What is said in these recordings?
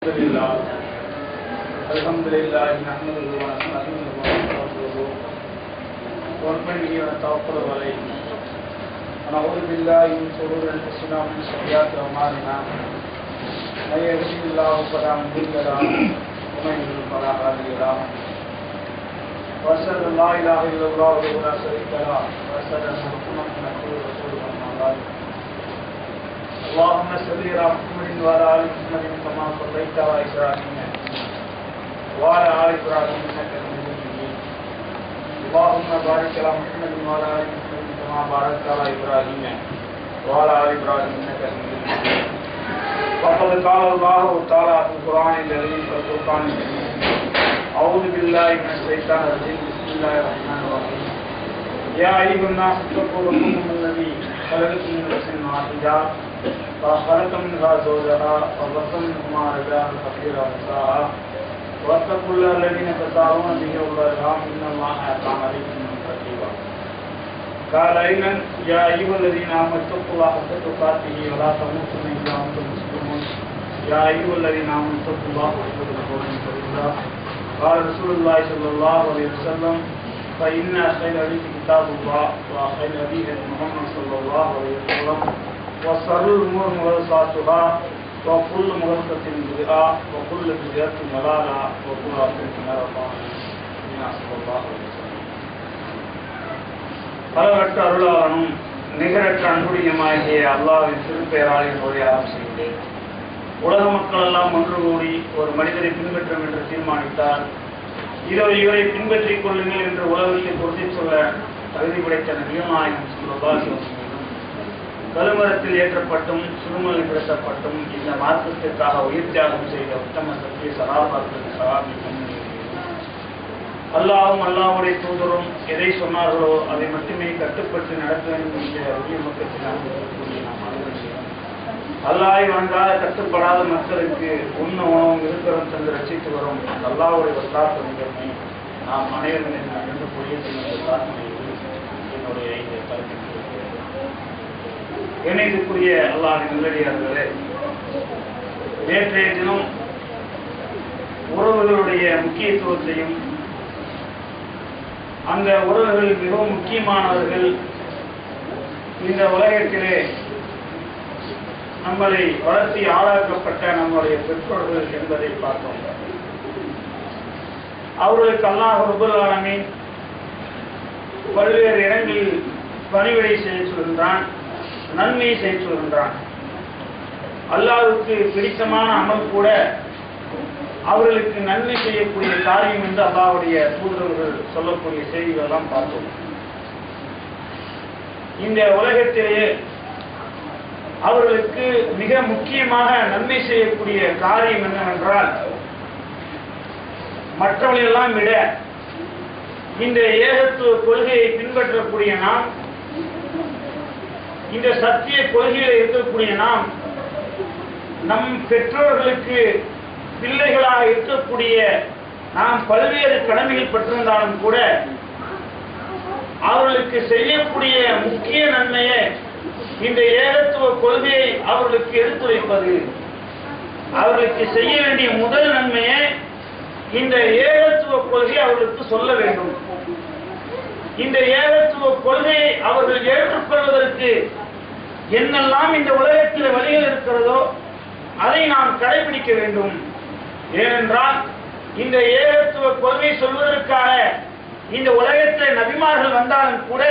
Alhamdulillah, nahmaduhu wa nasta'inuhu wa nu'minu wa natawakkelu alayhi. Wa na'udzu billahi min shururi anfusina wa min sayyiati a'malina. May yahdihillahu fala mudilla lahu wa may yudlil fala hadiya lahu. Wa ashhadu an la ilaha illallah wahdahu la sharika lahu wa ashhadu anna Muhammadan abduhu wa rasuluhu amma ba'd. اللهم صل على محمد وعلى ال محمد كما صليت على ابراهيم وعلى ال ابراهيم انك حميد مجيد. اللهم بارك على محمد وعلى ال محمد كما باركت على ابراهيم وعلى ال ابراهيم انك حميد مجيد. وقد قال الله تعالى في القران الكريم والفرقان الحميد: اعوذ بالله من الشيطان الرجيم بسم الله الرحمن الرحيم. يا ايها الناس اتقوا ربكم الذي خلقكم من نفس واحده وخلق منها زوجها وبث منهما رجالا كثيرا ونساء واتقوا الله الذين تساءلون به والارحام ان الله كان عليكم رقيبا. قال ايضا: يا ايها الذين امنوا اتقوا الله حق تقاته ولا تموتن الا وانتم مسلمون. يا ايها الذين امنوا اتقوا الله وقولوا قولا سديدا. قال رسول الله صلى الله عليه وسلم: فان خير الحديث كتاب الله وخير الهدي محمد صلى الله عليه وسلم وشر الأمور محدثاتها وكل محدثة بدعة وكل بدعة ضلالة وكل ضلالة في النار. صلى الله عليه وسلم. அளவற்ற அருளாளனும் நிகரற்ற அன்புடையமாகிய அல்லாஹ்வின் திருப்பெயராலே ஆரம்பம் செய்தேன். உலக மக்கள் எல்லாம் ஒன்று கூடி ஒரு மனிதரை பின்பற்றும் என்று தீர்மானித்தார். இவரை பின்பற்றிக் கொள்ளுங்கள் என்று உலகத்தை பொருத்தி சொல்ல தகுதி படைத்த நபிகள் நாயகம் ஸல்லல்லாஹு அலைஹி வஸல்லம் கருமரத்தில் ஏற்றப்பட்டும் சுடுமலில் கிடத்தப்பட்டும் இந்த மார்க்கத்திற்காக உயிர் தியாகம் செய்த உத்தம சத்திய சகாபாக்கள் சகாபிக்கும் அல்லாஹ்வும் அல்லாஹ்வுடைய தூதரும் எதை சொன்னார்களோ அதை மட்டுமே கட்டுப்பட்டு நடக்க வேண்டும் என்ற உரிய மக்கத்தில் அனுப்பக்கூடிய நாம் அனுபவிக்கிறோம். அல்லாஹ்வை வணங்காத கட்டுப்படாத மக்களுக்கு உண்ண உணவும் இருக்கிறோம் தந்து ரசித்து வரும் அல்லாஹ்வுடைய வசாத்தனை நாம் அனைவரும் நடந்து கொள்ள என்னுடைய இந்த கருத்து இணையத்துக்குரிய அல்லாஹ்வின் நல்லடியார்களே, நேற்றைய தினம் உறவுகளுடைய முக்கியத்துவத்தையும் அந்த உறவுகள் மிகவும் முக்கியமானவர்கள் இந்த உலகத்திலே நம்மளை வளர்த்தி ஆளாக்கப்பட்ட நம்முடைய பெற்றோர்கள் என்பதை பார்த்தோம். அவர்களுக்கு அல்லாஹ் ரப்பல் ஆலமீன் பல்வேறு இடங்களில் பணிவிடை செய்ய சொல்கின்றான், நன்மை செய்ய சொல்கின்றான். அல்லாஹ்வுக்கு பிடித்தமான அமல் கூட அவர்களுக்கு நன்மை செய்யக்கூடிய காரியம் என்று அல்லாஹ்வுடைய தூதர்கள் சொல்லக்கூடிய செய்திகள் எல்லாம் பார்த்தோம். இந்த உலகத்திலேயே அவர்களுக்கு மிக முக்கியமாக நன்மை செய்யக்கூடிய காரியம் என்னவென்றால், மற்றவர்களெல்லாம் விட இந்த ஏகத்துவ கொள்கையை பின்பற்றக்கூடிய நாம், இந்த சத்திய கொள்கையில் இருக்கக்கூடிய நாம், நம் பெற்றோர்களுக்கு பிள்ளைகளாக இருக்கக்கூடிய நாம் பல்வேறு கடமைகள் பெற்றிருந்தாலும் கூட அவர்களுக்கு செய்யக்கூடிய முக்கிய நன்மையை இந்த ஏகத்துவ கொள்கையை அவர்களுக்கு எடுத்துரைப்பது. அவர்களுக்கு செய்ய வேண்டிய முதல் நன்மையை இந்த ஏகத்துவ கொள்கையை அவர்களுக்கு சொல்ல வேண்டும். இந்த ஏகத்துவ கொள்கையை அவர்கள் ஏற்றுக்கொள்வதற்கு என்னெல்லாம் இந்த உலகத்தில் வழிகள் இருக்கிறதோ அதை நாம் கடைபிடிக்க வேண்டும். ஏனென்றால் இந்த ஏகத்துவ கொள்கை சொல்வதற்காக இந்த உலகத்தில் நபிமார்கள் வந்தாலும் கூட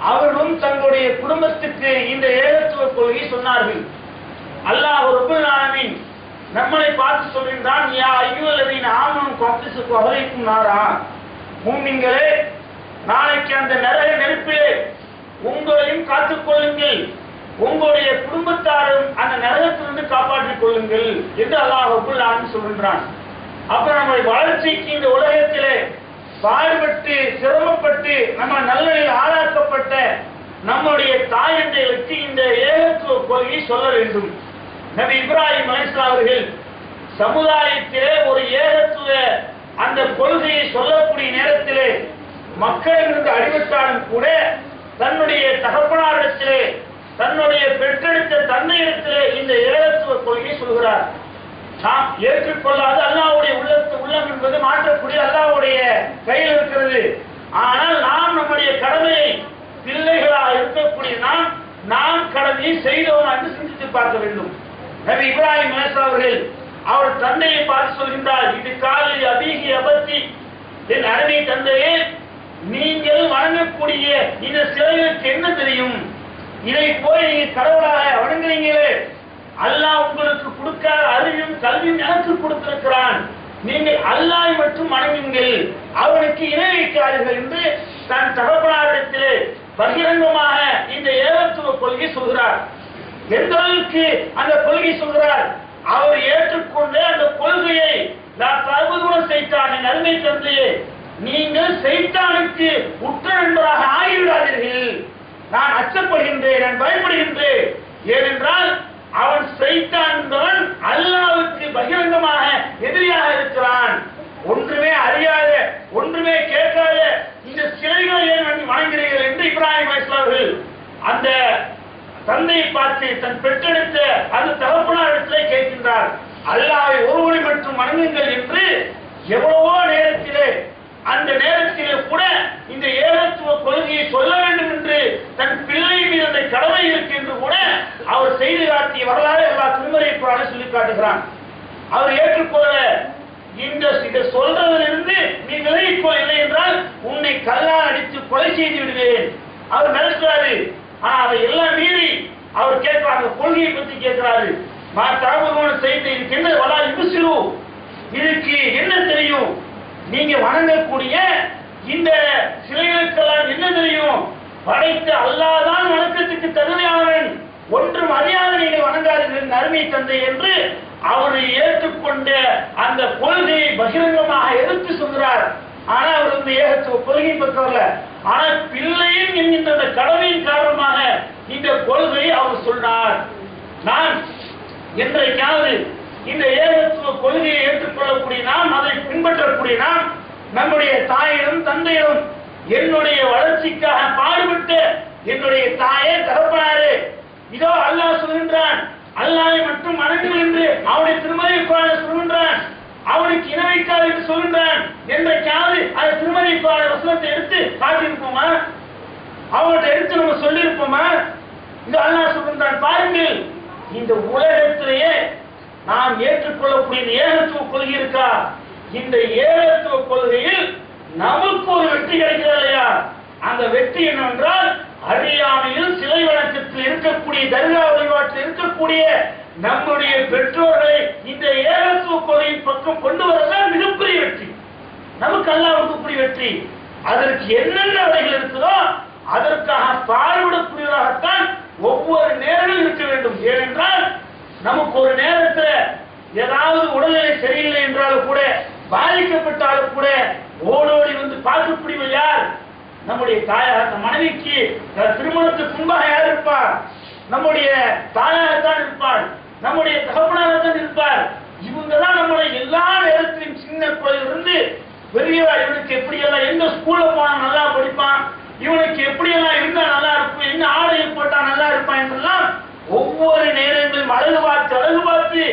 அவர்களும் தங்களுடைய குடும்பத்துக்கு இந்த ஏகத்துவ கொள்கை சொன்னார்கள். அல்லாஹ் ரப்பல் ஆலமீன் நம்மளை பார்த்து சொல்கின்றான்: யா அய்யுஹல்லதீன ஆமனூ குஃபிஸு அலைக்கும் நாரா, மூமின்களே, நாளைக்கு அந்த நரக நெருப்பிலே உங்களையும் காத்துக் கொள்ளுங்கள், உங்களுடைய குடும்பத்தாரும் அந்த நரகத்திலிருந்து காப்பாற்றிக் கொள்ளுங்கள் என்று அல்லாஹ் ரப்பல் ஆலமீன் சொல்கின்றான். அப்ப நம்முடைய வளர்ச்சிக்கு இந்த உலகத்திலே பாடுபட்டு சிரமப்பட்டு நம்ம நல்ல ஆளாக்கப்பட்ட நம்முடைய தாயந்தைகளுக்கு இந்த ஏகத்துவ கொள்கையை சொல்ல வேண்டும். நபி இப்ராஹிம் அலைஹிஸ்ஸலாம் அவர்கள் சமுதாயத்திலே ஒரு ஏகத்துவ அந்த கொள்கையை சொல்லக்கூடிய நேரத்திலே மக்களிலிருந்து அடிபட்டாலும் கூட தன்னுடைய தகப்பனாரிடத்திலே தன்னுடைய பெற்றெடுத்த தந்தையிடத்திலே இந்த ஏகத்துவ கொள்கையை சொல்கிறார். நாம் ஏற்றுக்கொள்ளாத அல்லாஹ்வுடைய உள்ளம் என்பது மாற்றக்கூடிய அல்லாஹ்வுடைய கையில் இருக்கிறது. ஆனால் நாம் நம்முடைய கடமையை பிள்ளைகளாக இருக்கக்கூடிய நாம் கடமையை செய்தோம் என்று சிந்தித்து பார்க்க வேண்டும். நபி இப்ராஹிம் அலைஹிஸ்ஸலாம் அவர்கள் அவர் தந்தையை பார்த்து சொல்கின்றார், இது காலில் அபீகி அபத்தி, என் அருமை தந்தையே, நீங்கள் வணங்கக்கூடிய இந்த சிலைகளுக்கு என்ன தெரியும்? இதை போய் நீங்க கடவுளாக வணங்குறீங்களே, அல்லாஹ் உங்களுக்கு கொடுக்காத அறிவும் கல்வியும் எனக்கு கொடுத்திருக்கிறான், நீங்கள் அல்லாஹ் மட்டும் வணங்குங்கள், அவனுக்கு இணை வைக்காதீர்கள் என்று தன் தகப்பனாரிடத்திலே பகிரங்கமாக இந்த ஏகத்துவ கொள்கை சொல்கிறார். எந்த அளவுக்கு அந்த கொள்கை சொல்கிறார்? அவர் ஏற்றுக்கொண்ட அந்த கொள்கையை நான் தகுதுண செய்தான், என் அருமை தந்தையே, நீங்கள் சைத்தானுக்கு உற்ற நண்பராக ஆகிவிடாதீர்கள். நான் அச்சப்படுகின்றேன், நான் பயப்படுகின்றேன். ஏனென்றால் அவன் சைத்தான் என்பவன் அல்லாஹ்வுக்கு பகிரங்கமாக எதிரியாக இருக்கிறான். ஒன்றுமே அறியாத, ஒன்றுமே கேட்காத இந்த சிலைகளை ஏன் வணங்குகிறீர்கள் என்று இப்ராஹிம் அலைஹிஸ்ஸலாம் அவர்கள் அந்த தந்தையை பார்த்து தன் பெற்றெடுத்த அந்த தகப்பனாரிடத்திலே கேட்கின்றார். அல்லாஹ்வை ஒருவனை மட்டும் வணங்குங்கள் என்று எவ்வளவோ நேரத்திலே, அந்த நேரத்திலே கூட இந்த ஏகத்துவ கொள்கையை சொல்ல வேண்டும் என்று தன் பிள்ளை மீது அந்த கடமை இருக்கு என்று கூட அவர் செய்து காட்டிய வரலாறு எல்லா திருமறை குர்ஆனில் சொல்லி காட்டுகிறான். அவர் ஏற்றுக்கொள்ள இந்த சொல்றதிலிருந்து நீ விலகிக்கொள், இல்லை என்றால் உன்னை கல்லால் அடித்து கொலை செய்து விடுவேன் அவர் நினைக்கிறாரு. ஆனா அதை எல்லாம் மீறி அவர் கேட்கிறாங்க, கொள்கையை பற்றி கேட்கிறாரு. செய்து இதுக்கு என்ன வலா யுசிரு, இதுக்கு என்ன தெரியும்? நீங்க வணங்கக்கூடிய இந்த சிலைகளுக்கெல்லாம் என்ன தெரியும்? படைத்த அல்லாஹ் தான் வணக்கத்துக்கு தகுதியானவன், ஒன்றும் அறியாத நீங்கள் வணங்காதீர்கள் அருமை தந்தை என்று அவர் ஏற்றுக்கொண்ட அந்த கொள்கையை பகிரங்கமாக எதிர்த்து சொல்கிறார். ஆனா அவர் வந்து ஏகத்துவ கொள்கை பெற்றவர்ல, ஆனா பிள்ளையின் என்கின்ற அந்த கடமையின் காரணமாக இந்த கொள்கையை அவர் சொன்னார். நான் என்றைக்காவது இந்த ஏகத்துவ கொள்கையை ஏற்றுக்கொள்ளக்கூடிய நாம், அதை பின்பற்றக்கூடிய நாம், நம்முடைய தாயிடம் தந்தையிடம் என்னுடைய வளர்ச்சிக்காக பாடுபட்டு என்னுடைய தாயே தகப்பனாரே, இதோ அல்லாஹ் சொல்கின்றான், அல்லாஹ்வை மட்டும் வணங்குங்கள் என்று அவனுடைய திருமறை குர்ஆனில் சொல்கின்றான், அவனுக்கு இணை வைக்காது என்று சொல்கின்றான். என்றைக்காவது அந்த திருமறை குர்ஆன் வசனத்தை எடுத்து காட்டியிருப்போமா? அவங்கள்ட்ட எடுத்து நம்ம சொல்லியிருப்போமா? இது அல்லாஹ் சொல்கின்றான், பாருங்கள், இந்த உலகத்திலேயே நாம் ஏற்றுக்கொள்ளக்கூடிய ஏகத்துவ கொள்கை இருக்கா, இந்த ஏகத்துவ கொள்கையில் நமக்கு ஒரு வெற்றி கிடைக்கிறது இல்லையா? அந்த வெற்றி என்னவென்றால் அறியாமையில் சிலை வணக்கத்தில் இருக்கக்கூடிய, தர்கா வழிபாட்டில் இருக்கக்கூடிய நம்முடைய பெற்றோர்களை இந்த ஏகத்துவ கொள்கையின் பக்கம் கொண்டு வரதான் மிகப்பெரிய வெற்றி. நமக்கு அல்லாஹ் கொடுக்கக்கூடிய வெற்றி. அதற்கு என்னென்ன வழிகள் இருக்குதோ அதற்காக பாடுபடக்கூடியவராகத்தான் ஒவ்வொரு நேரமும் இருக்க வேண்டும். ஏனென்றால் நமக்கு ஒரு நேரத்தில் ஏதாவது உடல்நிலை சரியில்லை என்றாலும் கூட, பாதிக்கப்பட்டாலும் கூட ஓடோடி வந்து பார்க்கக்கூடியவர் யார்? நம்முடைய தாயார். நம் மனைவிக்கு திருமணத்துக்கு முன்பாக யார் இருப்பார்? நம்முடைய தாயாகத்தான் இருப்பார், நம்முடைய தகப்பனாகத்தான் இருப்பார். இவங்க தான் நம்முடைய எல்லா நேரத்திலும் சின்ன குழந்தையிலிருந்து பெரியவா, இவனுக்கு எப்படியெல்லாம் எந்த ஸ்கூல்ல போனா நல்லா படிப்பான், இவனுக்கு எப்படியெல்லாம் இருந்தா நல்லா இருக்கும், என்ன ஆடையை போட்டா நல்லா இருப்பான் என்றெல்லாம் ஒவ்வொரு நேரங்களிலும் அழகு பார்த்து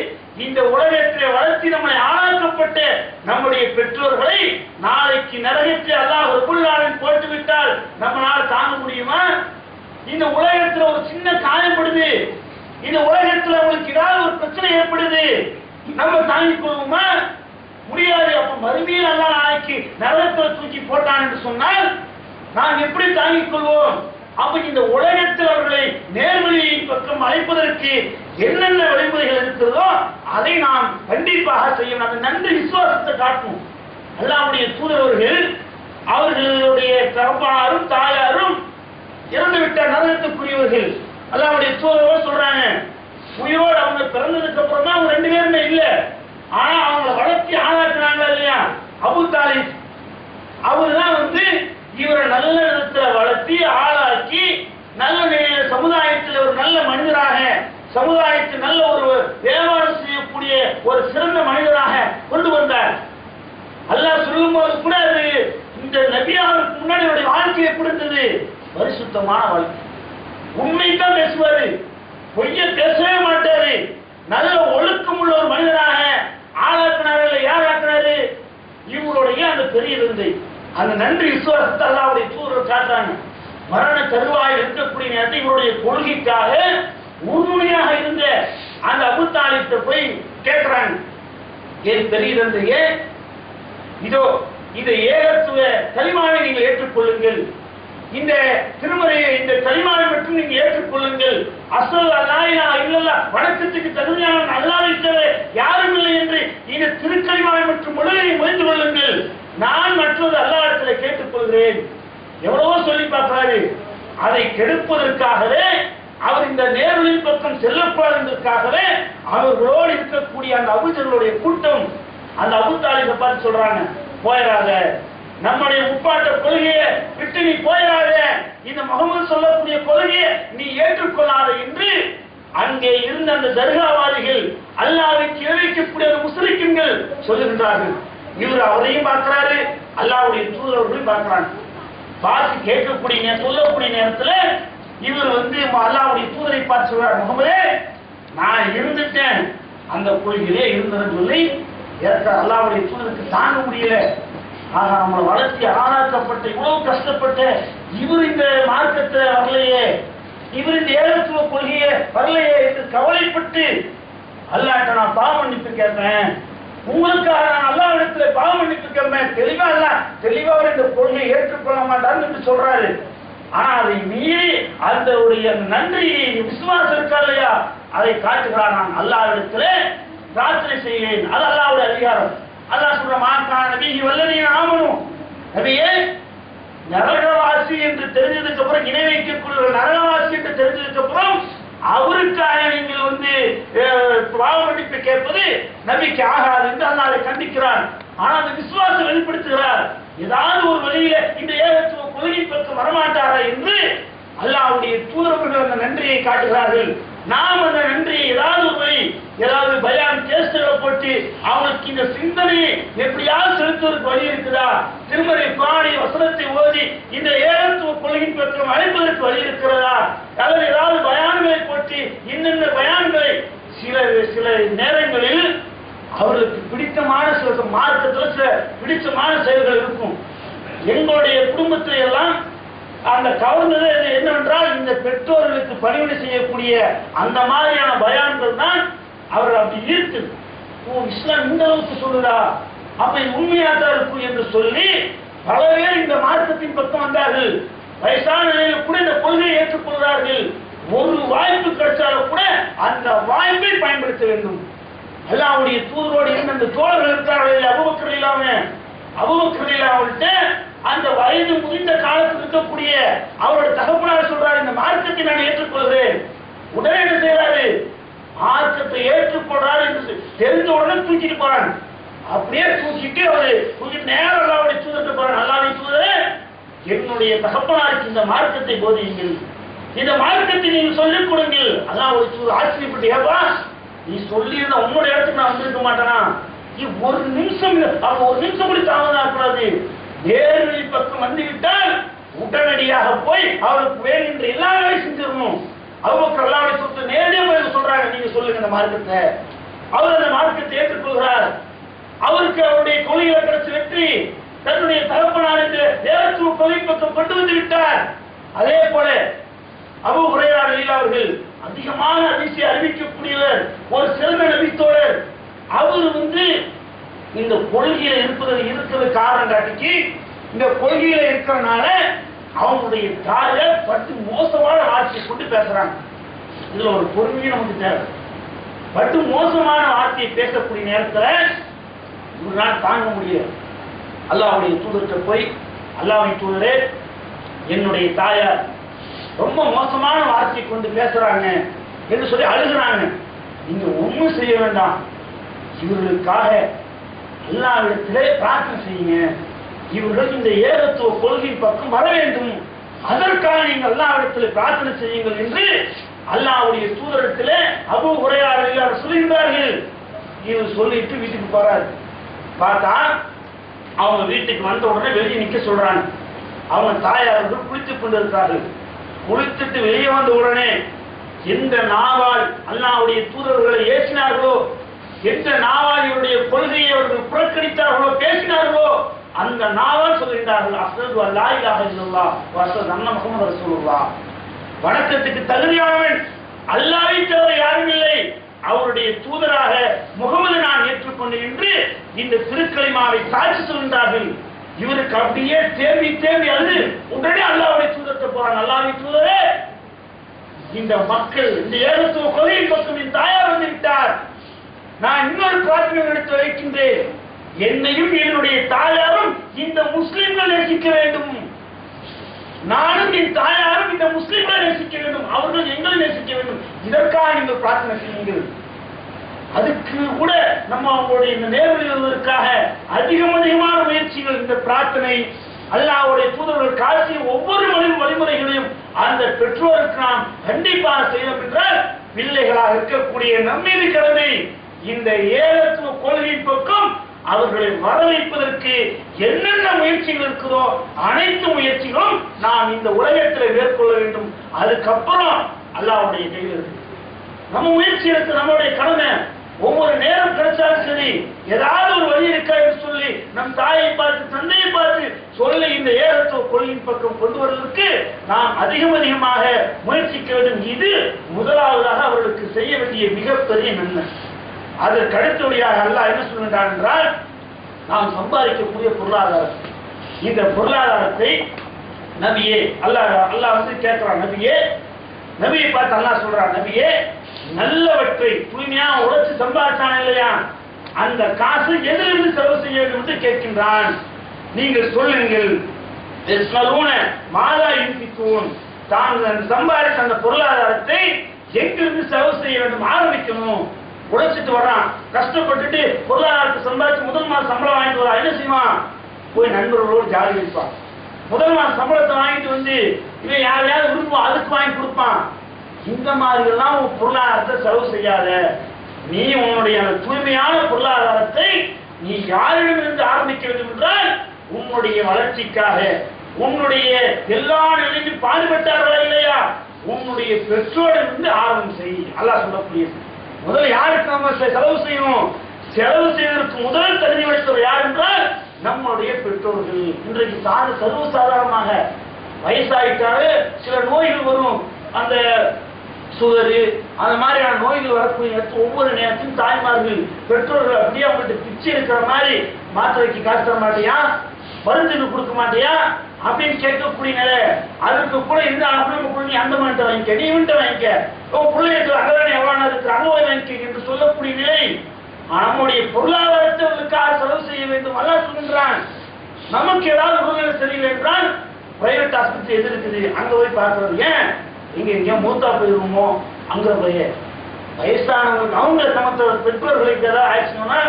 இந்த உலகத்தை வளர்த்தி நம்மை ஆளாக்கப்பட்ட நம்முடைய பெற்றோர்களை நாளைக்கு நரகத்தை அல்லாஹ் ரப்புல் ஆலமீன் போட்டுவிட்டால் நம்மளால் தாங்க முடியுமா? இந்த உலகத்துல ஒரு சின்ன காயப்படுது, இந்த உலகத்துல உங்களுக்கு ஏதாவது ஒரு பிரச்சனை ஏற்படுது, நம்ம தாங்கிக் கொள்வோமா? முடியாது. அப்ப மறுமையில் அல்லாஹ் நாளைக்கு நரகத்தை தூக்கி போட்டான் என்று சொன்னால் நாம் எப்படி தாங்கிக் கொள்வோம்? அப்ப இந்த உலகத்தில் அவர்களை நேர்வழியின் பக்கம் அழைப்பதற்கு என்னென்ன வழிமுறைகள் இருக்கிறதோ அதை நாம் கண்டிப்பாக செய்யணும். அந்த நன்றி விசுவாசத்தை காட்டும். அல்லாஹ்வுடைய தூதரவர்கள் அவர்களுடைய தகப்பனாரும் தாயாரும் இறந்துவிட்ட நரகத்துக்குரியவர்கள். அல்லாஹ்வுடைய தூதரவர் சொல்றாங்க, உயிரோடு அவங்க பிறந்ததுக்கு அப்புறம் தான் அவங்க 2 பேருமே இல்ல, ஆனா அவங்களை வளர்த்தி ஆளாக்குறாங்க இல்லையா? அபூ தாலிப் அவர்தான் வந்து இவரை நல்ல விதத்துல வளர்த்தி ஆளாக்கி நல்ல சமுதாயத்தில் ஒரு நல்ல மனிதராக, சமுதாயத்தில் நல்ல ஒரு வியாபாரம் செய்யக்கூடிய ஒரு சிறந்த மனிதராக கொண்டு வந்தார். அல்லாஹ் சொல்லும்போது கூட அது இந்த நபியாவுக்கு முன்னாடி அவருடைய வாழ்க்கை எப்படி இருந்தது? பரிசுத்தமான வாழ்க்கை. உண்மைதான் பேசுவாரு, பொய்ய பேசவே மாட்டாரு. நல்ல ஒழுக்கம் உள்ள ஒரு மனிதராக ஆளாக்குனாரு. யார் ஆக்குனாரு? இவருடைய அந்த பெரிய தந்தை. அந்த நன்றி விசுவாசத்தை அல்லாஹ்வுடைய தூதர் காட்டுறாங்க. மரண தருவாயில் இருக்கக்கூடிய நேரத்தில் இவருடைய கொள்கைக்காக உறுதுணையாக இருந்த அந்த அபூ தாலிபை போய் கேட்கிறாங்க, என் பெரிய தந்தையே, இதோ இந்த ஏகத்துவ கலிமாவை நீங்கள் ஏற்றுக்கொள்ளுங்கள், இந்த திருமறையை இந்த கலிமாவை மட்டும் நீங்க ஏற்றுக்கொள்ளுங்கள், அஸ்ஸலு அல்லா இலாஹ இல்லல்லாஹ் வணக்கத்துக்கு தகுதியானவன் அல்லாஹ்வை தவிர யாரும் இல்லை என்று இந்த திருக்கலிமாவை மட்டும் முழுமையை முயன்று கொள்ளுங்கள், நான் மற்றொரு அல்லாஹ்விடத்தில் கேட்டுக்கொள்கிறேன். எவ்வளவோ சொல்லி பார்க்கிறாரு. அதை கெடுப்பதற்காகவே அவர் இந்த நேர்வழியின் பக்கம் செல்லக்கூடாது என்பதற்காகவே அவர்களோடு இருக்கக்கூடிய அந்த அபூஜர்களுடைய கூட்டம் அந்த அபூ தாலிபை பார்த்து சொல்றாங்க, போயிடாத, நம்முடைய முப்பாட்ட கொள்கையை விட்டு நீ போயிடாத, இந்த முகமது சொல்லக்கூடிய கொள்கையை நீ ஏற்றுக்கொள்ளாத என்று அங்கே இருந்த அந்த தர்காவாதிகள், அல்லாஹ்வை கேள்விக்கக்கூடிய முஸ்லிம்கள் சொல்லுகின்றார்கள். இவர் அவரையும் பார்க்கிறாரு, அல்லாஹ்வுடைய தூதர்களையும் பார்க்கிறாங்க. பார்த்து கேட்கக்கூடிய சொல்லக்கூடிய நேரத்தில் இவர் அல்லாஹ்வுடைய தூதரை பார்த்து சொல்றார், முகமதே, நான் இருந்துட்டேன் அந்த கொள்கையிலே இருந்ததுன்னு சொல்லி அல்லாஹ்வுடைய தூதருக்கு தாங்க முடியல. ஆக நம்மளை வளர்த்தி ஆளாக்கப்பட்ட இவ்வளவு கஷ்டப்பட்ட இவர் இந்த மார்க்கத்தை வரலையே, இவர் இந்த ஏகத்துவ கொள்கையை வரலையே என்று கவலைப்பட்டு அல்லாஹ்ட்ட நான் பாவ மன்னிப்பு கேட்பேன், உங்களுக்காக நான் அல்லாஹ்விடத்துல பாவ மன்னிப்பு கேட்பேன். தெளிவா அவர் இந்த கொள்கையை ஏற்றுக்கொள்ள மாட்டார் என்று சொல்றாரு. ஆனா அதை மீறி அந்த நன்றி விசுவாசம் இருக்கா இல்லையா, அதை காட்டுகிறார். நான் அல்லாஹ்விடத்துல பிரார்த்தனை செய்வேன், அது அல்லாஹ்வுடைய அதிகாரம். அல்லாஹ் சொல்ற மாக்கான நபி வல்லதீன ஆமனு, நபியே, நரகவாசி என்று தெரிஞ்சதுக்கு அப்புறம், இணை வைக்கக்கூடிய நரகவாசி என்று தெரிஞ்சதுக்கு அப்புறம் அவருக்காக நீங்கள் பாவ மன்னிப்பு கேட்பது நபிக்கு ஆகாது என்று அல்லாஹ் அதை கண்டிக்கிறார். ஆனா அந்த விசுவாசம் வெளிப்படுத்துகிறார். ஏதாவது ஒரு வழியில இந்த ஏகத்துவ கொள்கை பக்கம் வரமாட்டாரா என்று அல்லாஹ்வுடைய தூதர்கள் அந்த நன்றியை காட்டுகிறார்கள். நாம் அந்த நன்றியை ஏதாவது ஒரு வழி, ஏதாவது பயான் கேஸ்களை போட்டு அவனுக்கு இந்த சிந்தனையை எப்படியாவது செலுத்துவதற்கு வழி இருக்குதா, திருமறை குர்ஆனை வசனத்தை ஓதி இந்த ஏகத்துவ கொள்கையின் பக்கம் அழைப்பதற்கு வழி இருக்கிறதா, அல்லது ஏதாவது பயான்களை போட்டு இன்னென்ன பயான்களை சில நேரங்களில் அவர்களுக்கு பிடித்தமான சில மார்க்கத்தில் சில பிடித்தமான செயல்கள் இருக்கும். எங்களுடைய குடும்பத்தில் எல்லாம் அந்த கவர்ந்தது என்னவென்றால் இந்த பெற்றோர்களுக்கு பணிவிடை செய்யக்கூடிய அந்த மாதிரியான பயான்கள் தான் அவர்கள் அப்படி இருக்குது. இஸ்லாம் இந்த அளவுக்கு சொல்லுதா, அப்ப உண்மையாதான் இருக்கும் என்று சொல்லி பல பேர் இந்த மார்க்கத்தின் பக்கம் வந்தார்கள். வயசான நிலையில் கூட இந்த கொள்கையை ஏற்றுக்கொள்கிறார்கள். ஒரு வாய்ப்பு கிடைச்சாலும் கூட அந்த வாய்ப்பை பயன்படுத்த வேண்டும். அல்லாஹ்வுடைய தூதரோடு இருந்த அந்த தோழர்கள் இருக்கிறார்கள், அபூபக்கர் அவர்கள்ட்ட அந்த வயது முதிர்ந்த காலத்தில் இருக்கக்கூடிய அவருடைய தகப்பனார் சொல்றாரு, இந்த மார்க்கத்தை நான் ஏற்றுக்கொள்கிறேன். உடனே என்ன செய்யறாரு, மார்க்கத்தை ஏற்றுக்கொள்றாரு என்று தெரிஞ்ச உடனே தூக்கிட்டு போறாங்க. அப்படியே தூக்கிட்டு நேரம் அல்லாஹ்வுடைய தூதர்கிட்ட போறாங்க. அல்லாஹ்வுடைய தூதரே, என்னுடைய தகப்பனாருக்கு இந்த மார்க்கத்தை போதியுங்கள், இந்த மார்க்கத்தை நீங்கள் சொல்லிக் கொடுங்கள். அல்லாஹ்வுடைய தூதர் ஆச்சரியப்பட்டு, ஏப்பா நீ சொல்லி இருந்தா உன்னோட இடத்துக்கு நான் வந்திருக்க மாட்டேனா, ஒரு நிமிஷம் கூட தாமதமாக்கூடாது. நேர்வழி பக்கம் வந்துவிட்டால் உடனடியாக போய் அவருக்கு வேணுன்ற எல்லா வேலையும் செஞ்சிடணும். அபூபக்கர் அல்லாஹ்வுடைய தூதர் நேரடியாக போய் சொல்றாங்க, நீங்க சொல்லுங்க இந்த மார்க்கத்தை. அவர் அந்த மார்க்கத்தை ஏற்றுக்கொள்கிறார். அவருக்கு அவருடைய கொள்கையில் கிடைச்ச வெற்றி தன்னுடைய தகப்பனார் என்று ஏகத்துவ கொள்கை பக்கம் கொண்டு வந்து விட்டார். அதே போல அபூ ஹுரைரா ரலியல்லாஹு அவர்கள் அதிகமான ஹதீஸை அறிவிக்கக்கூடியவர், ஒரு சிறந்த நபித்தோழர். அவர் இந்த கொள்கையில இருக்கிறது காரணம் காட்டிக்கு இந்த கொள்கையில இருக்கிறனால அவங்களுடைய தாயை பட்டு மோசமான வார்த்தையை கொண்டு பேசுறாங்க. இதுல ஒரு பொறுமையும் நமக்கு தேவை. பட்டு மோசமான வார்த்தையை பேசக்கூடிய நேரத்தில் ஒரு நாள் தாங்க முடியாது. அல்லாஹ்வுடைய தூதர்கிட்ட போய், அல்லாஹ்வுடைய தூதரே, என்னுடைய தாயார் ரொம்ப மோசமான வார்த்தையை கொண்டு பேசுறாங்க என்று சொல்லி அழுகிறாங்க. நீங்க ஒன்றும் செய்ய வேண்டாம், இவர்களுக்காக அல்லாஹ்விடத்திலே பிரார்த்தனை செய்யுங்க, இவர்கள் இந்த ஏகத்துவ கொள்கை பக்கம் வர வேண்டும், அதற்காக நீங்கள் அல்லாஹ்விடத்தில் பிரார்த்தனை செய்யுங்கள் என்று அல்லாஹ்வுடைய தூதரிடத்திலே அபூ ஹுரைரா ரலியல்லாஹு சொல்லுகிறார்கள். இவர் சொல்லிட்டு வீட்டுக்கு போறாரு. பார்த்தா அவங்க வீட்டுக்கு வந்த உடனே வெளியே நிக்க சொல்றாங்க. அவங்க தாயார்கள் குளித்துக் கொண்டிருக்கிறார்கள். குளித்துட்டு வெளியே வந்த உடனே எந்த நாவால் அல்லாஹ்வுடைய தூதர்களை ஏசினார்களோ, எந்த நாவால் இவருடைய கொள்கையை அவர்கள் புறக்கணித்தார்களோ, பேசினார்களோ, அந்த நாவால் சொல்கின்றார்கள் அஷ்ஹது அல்லா இலாஹ இல்லல்லாஹ் வ அஷ்ஹது அன்ன முஹம்மது ரசூலுல்லாஹ். வணக்கத்துக்கு தகுதியானவன் அல்லாஹ்வை தவிர யாரும் இல்லை, அவருடைய தூதராக முகமது நான் ஏற்றுக்கொண்டேன் என்று இந்த திருக்கலிமாவை சாட்சி சொல்கின்றார்கள். இவருக்கு அப்படியே தேவி தேவி அது உடனே அல்லாஹ்வுடைய தூதர்கிட்ட போறாங்க. அல்லாஹ்வுடைய தூதரே, இந்த மக்கள் இந்த ஏகத்துவ கொள்கையின் பக்கம் என் தாயார் வந்து விட்டார், நான் இன்னொரு பிரார்த்தனை எடுத்து வைக்கின்றேன், என்னையும் என்னுடைய தாயாரும் இந்த முஸ்லிம்கள் நேசிக்க வேண்டும், நானும் என் தாயாரும் இந்த முஸ்லிம்களை நேசிக்க வேண்டும், அவர்கள் எங்களை நேசிக்க வேண்டும், இதற்காக நீங்கள் பிரார்த்தனை செய்யுங்கள். அதுக்கு கூட நம்ம அவங்களுடைய இந்த நேர்வழிவதற்காக அதிகமான முயற்சிகள், இந்த பிரார்த்தனை அல்லாஹ்வுடைய தூதர்கள் காட்டிய ஒவ்வொரு வழிமுறைகளையும் அந்த பெற்றோருக்கு நாம் கண்டிப்பாக செய்வோம் என்றால், பிள்ளைகளாக இருக்கக்கூடிய நம்மீது கடமை இந்த ஏகத்துவ கொள்கையின் பக்கம் அவர்களை வரவைப்பதற்கு என்னென்ன முயற்சிகள் இருக்குதோ அனைத்து முயற்சிகளும் நாம் இந்த உலகத்தில் மேற்கொள்ள வேண்டும். அதுக்கப்புறம் அல்லாஹ்வுடைய கையில் இருக்கு. நம்ம முயற்சி எடுத்து நம்மளுடைய கடமை. ஒவ்வொரு நேரம் கிடைச்சாலும் சரி, ஏதாவது ஒரு வழி இருக்கா என்று சொல்லி நம் தாயை பார்த்து தந்தையை பார்த்து சொல்லி இந்த ஏகத்துவ கொள்கையின் பக்கம் கொண்டு வருவதற்கு நாம் அதிகமாக முயற்சிக்க வேண்டும். இது முதலாவதாக அவர்களுக்கு செய்ய வேண்டிய மிகப்பெரிய நன்மை. அதற்கு அடுத்தபடியாக அல்லாஹ் என்ன சொல்கின்றான் என்றால், நாம் சம்பாதிக்கக்கூடிய பொருளாதாரம், இந்த பொருளாதாரத்தை நபியே அல்லாஹ் வந்து கேட்கிறான். நபியை பார்த்து அல்லாஹ் சொல்றான், நபியே, நல்லவற்றை தூய்மையா உழைச்சு சம்பாதிச்சான இல்லையா, அந்த காசு எதிலிருந்து செலவு செய்ய வேண்டும் என்று கேட்கின்றான். நீங்கள் சொல்லுங்கள், மாதா யுன்ஃபிகூன், தான் சம்பாதிச்ச அந்த பொருளாதாரத்தை எங்கிருந்து செலவு செய்ய வேண்டும் ஆரம்பிக்கணும். உழைச்சிட்டு வரான், கஷ்டப்பட்டுட்டு பொருளாதாரத்தை சம்பாதிச்சு முதல் மாதம் சம்பளம் வாங்கிட்டு வரா, என்ன செய்வான்? போய் நண்பர்களோடு ஜாலி வைப்பான். முதல் மாதம் சம்பளத்தை வாங்கிட்டு வந்து இவன் யாரையாவது விருப்பம் அதுக்கு வாங்கி கொடுப்பான். இந்த மாதிரி எல்லாம் உன் பொருளாதாரத்தை செலவு செய்யாத. நீ உன்னுடைய தூய்மையான பொருளாதாரத்தை நீ யாரிடமிருந்து ஆரம்பிக்க வேண்டும் என்றால், உன்னுடைய வளர்ச்சிக்காக, உன்னுடைய எல்லா நிலையிலும் பாடுபட்டார்களா இல்லையா, உன்னுடைய பெற்றோரிடமிருந்து ஆரம்பம் செய். அல்லாஹ் சொல்லக்கூடியது. முதல்ல யாருக்கு நம்ம செலவு செய்யணும்? செலவு செய்வதற்கு முதல் தகுதி படைத்தவர் யார் என்றால் நம்முடைய பெற்றோர்கள். இன்றைக்கு சர்வசாதாரணமாக வயசாயிட்டாலே சில நோய்கள் வரும். அந்த சுகரு அந்த மாதிரியான நோய்கள் வரக்கூடிய ஒவ்வொரு நேரத்திலும் தாய்மார்கள் பெற்றோர்கள் அப்படியே அவங்கள்ட்ட பிச்சை இருக்கிற மாதிரி, மாத்திரைக்கு காசு தர மாட்டியா, மருந்துக்கு கொடுக்க மாட்டியா அப்படின்னு கேட்கக்கூடிய நிலை. அதுக்கு கூட இந்த அனுபவம் அந்த மாதிரி வாங்கிக்க, நீ விட்டு வாங்கிக்க, பிள்ளைகளுக்கு அங்கதானே எவ்வளவு இருக்கு அங்க வாங்கிக்க என்று சொல்லக்கூடிய நிலை. நம்முடைய பொருளாதாரத்தை அவர்களுக்காக செலவு செய்ய வேண்டும். அல்லாஹ் சொல்கின்றான், நமக்கு ஏதாவது உடல்நிலை சரியில்லை என்றால் பிரைவேட் ஆஸ்பத்திரி எது இருக்குது அங்க போய் பார்க்கறது. ஏன் எங்க மூத்தா போயிருமோ அங்க போய் வயசானவங்க அவங்க சமத்த பெற்றோர்களுக்கு ஏதாவது ஆயிடுச்சுன்னா